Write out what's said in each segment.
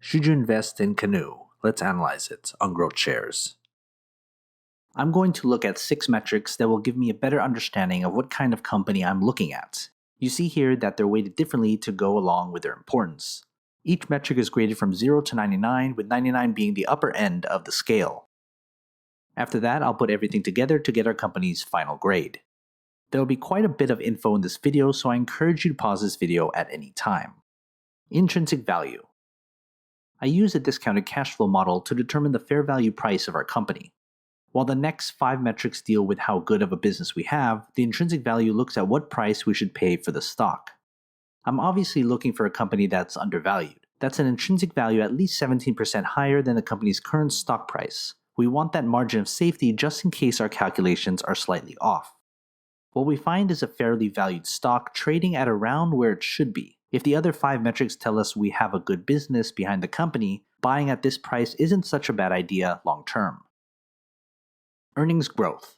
Should you invest in Canoo? Let's analyze it on GrowthShares. I'm going to look at 6 metrics that will give me a better understanding of what kind of company I'm looking at. You see here that they're weighted differently to go along with their importance. Each metric is graded from 0 to 99, with 99 being the upper end of the scale. After that, I'll put everything together to get our company's final grade. There will be quite a bit of info in this video, so I encourage you to pause this video at any time. Intrinsic value. I use a discounted cash flow model to determine the fair value price of our company. While the next 5 metrics deal with how good of a business we have, the intrinsic value looks at what price we should pay for the stock. I'm obviously looking for a company that's undervalued. That's an intrinsic value at least 17% higher than the company's current stock price. We want that margin of safety just in case our calculations are slightly off. What we find is a fairly valued stock trading at around where it should be. If the other 5 metrics tell us we have a good business behind the company, buying at this price isn't such a bad idea long term. Earnings growth.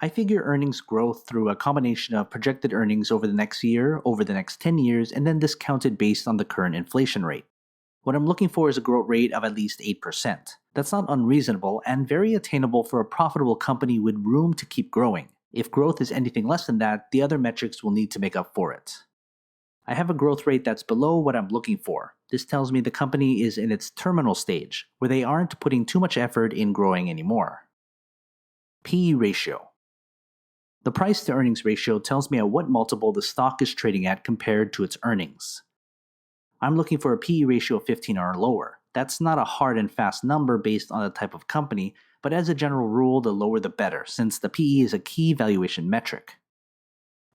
I figure earnings growth through a combination of projected earnings over the next year, over the next 10 years, and then discounted based on the current inflation rate. What I'm looking for is a growth rate of at least 8%. That's not unreasonable and very attainable for a profitable company with room to keep growing. If growth is anything less than that, the other metrics will need to make up for it. I have a growth rate that's below what I'm looking for. This tells me the company is in its terminal stage, where they aren't putting too much effort in growing anymore. PE ratio. The price to earnings ratio tells me at what multiple the stock is trading at compared to its earnings. I'm looking for a PE ratio of 15 or lower. That's not a hard and fast number based on the type of company, but as a general rule, the lower the better, since the PE is a key valuation metric.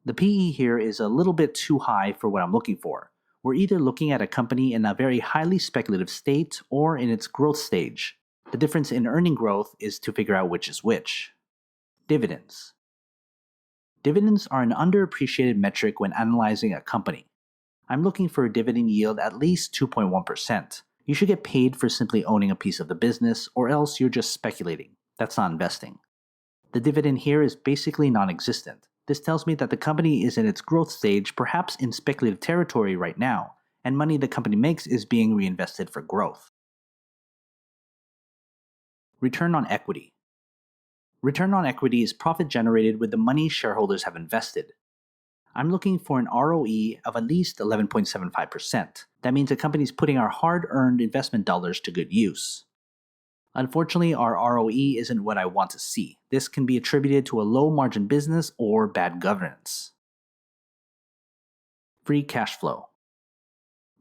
The PE here is a little bit too high for what I'm looking for. We're either looking at a company in a very highly speculative state or in its growth stage. The difference in earning growth is to figure out which is which. Dividends. Dividends are an underappreciated metric when analyzing a company. I'm looking for a dividend yield at least 2.1%. You should get paid for simply owning a piece of the business, or else you're just speculating. That's not investing. The dividend here is basically non-existent. This tells me that the company is in its growth stage, perhaps in speculative territory right now, and money the company makes is being reinvested for growth. Return on equity. Return on equity is profit generated with the money shareholders have invested. I'm looking for an ROE of at least 11.75%. That means the company is putting our hard-earned investment dollars to good use. Unfortunately, our ROE isn't what I want to see. This can be attributed to a low-margin business or bad governance. Free cash flow.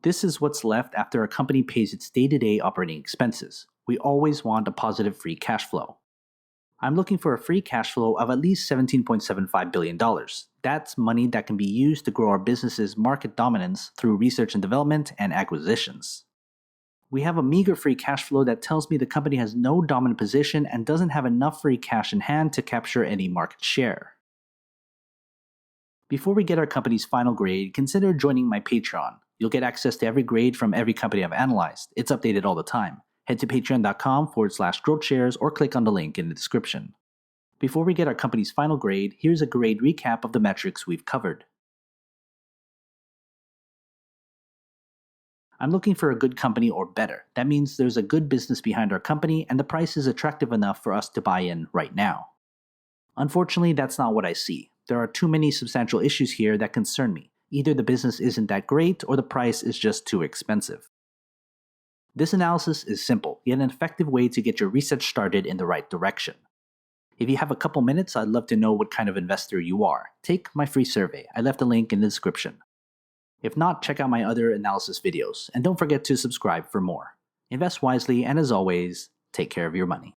This is what's left after a company pays its day-to-day operating expenses. We always want a positive free cash flow. I'm looking for a free cash flow of at least $17.75 billion. That's money that can be used to grow our business's market dominance through research and development and acquisitions. We have a meager free cash flow that tells me the company has no dominant position and doesn't have enough free cash in hand to capture any market share. Before we get our company's final grade, consider joining my Patreon. You'll get access to every grade from every company I've analyzed. It's updated all the time. Head to patreon.com/GrowthShares or click on the link in the description. Before we get our company's final grade, here's a grade recap of the metrics we've covered. I'm looking for a good company or better. That means there's a good business behind our company and the price is attractive enough for us to buy in right now. Unfortunately, that's not what I see. There are too many substantial issues here that concern me. Either the business isn't that great or the price is just too expensive. This analysis is simple, yet an effective way to get your research started in the right direction. If you have a couple minutes, I'd love to know what kind of investor you are. Take my free survey. I left a link in the description. If not, check out my other analysis videos, and don't forget to subscribe for more. Invest wisely, and as always, take care of your money.